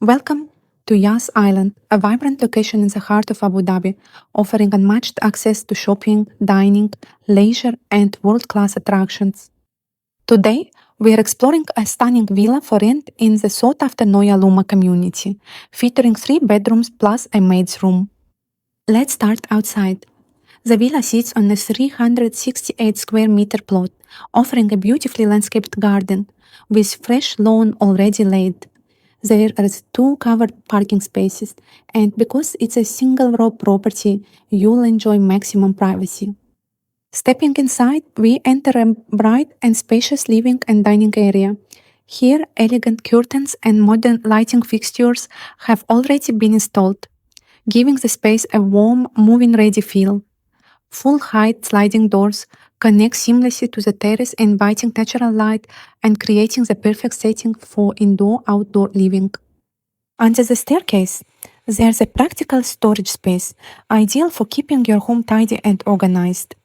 Welcome to Yas Island, a vibrant location in the heart of Abu Dhabi, offering unmatched access to shopping, dining, leisure, and world-class attractions. Today, we are exploring a stunning villa for rent in the sought-after Noya Luma community, featuring 3 bedrooms plus a maid's room. Let's start outside. The villa sits on a 368 square meter plot, offering a beautifully landscaped garden with fresh lawn already laid. There are 2 covered parking spaces, and because it's a single row property, you'll enjoy maximum privacy. Stepping inside, we enter a bright and spacious living and dining area. Here, elegant curtains and modern lighting fixtures have already been installed, giving the space a warm, move-in-ready feel. Full-height sliding doors connect seamlessly to the terrace, inviting natural light and creating the perfect setting for indoor-outdoor living. Under the staircase, there's a practical storage space, ideal for keeping your home tidy and organized.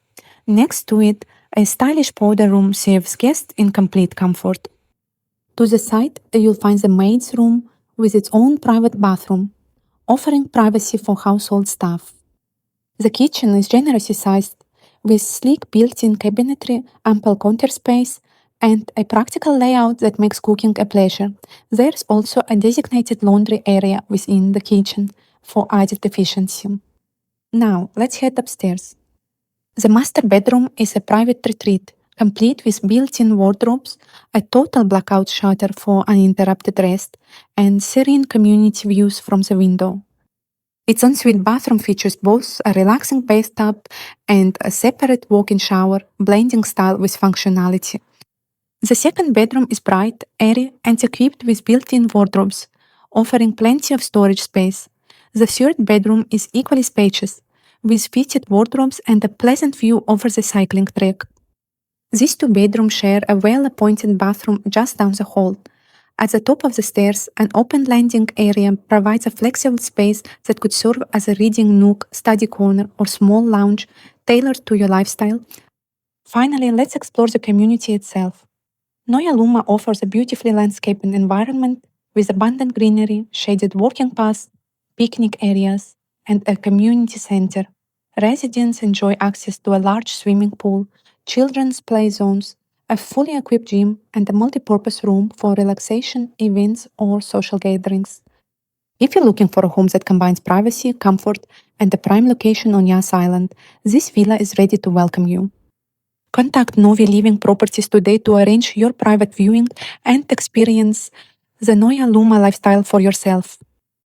Next to it, a stylish powder room serves guests in complete comfort. To the side, you'll find the maid's room with its own private bathroom, offering privacy for household staff. The kitchen is generously sized, with sleek built-in cabinetry, ample counter space, and a practical layout that makes cooking a pleasure. There's also a designated laundry area within the kitchen for added efficiency. Now, let's head upstairs. The master bedroom is a private retreat, complete with built-in wardrobes, a total blackout shutter for uninterrupted rest, and serene community views from the window. Its ensuite bathroom features both a relaxing bathtub and a separate walk-in shower, blending style with functionality. The second bedroom is bright, airy, and equipped with built-in wardrobes, offering plenty of storage space. The third bedroom is equally spacious, with fitted wardrobes and a pleasant view over the cycling track. These 2 bedrooms share a well-appointed bathroom just down the hall. At the top of the stairs, an open landing area provides a flexible space that could serve as a reading nook, study corner, or small lounge tailored to your lifestyle. Finally, let's explore the community itself. Noya Luma offers a beautifully landscaped environment with abundant greenery, shaded walking paths, picnic areas, and a community center. Residents enjoy access to a large swimming pool, children's play zones, a fully equipped gym, and a multi-purpose room for relaxation, events, or social gatherings. If you're looking for a home that combines privacy, comfort, and a prime location on Yas Island, this villa is ready to welcome you. Contact Novi Living Properties today to arrange your private viewing and experience the Noya Luma lifestyle for yourself.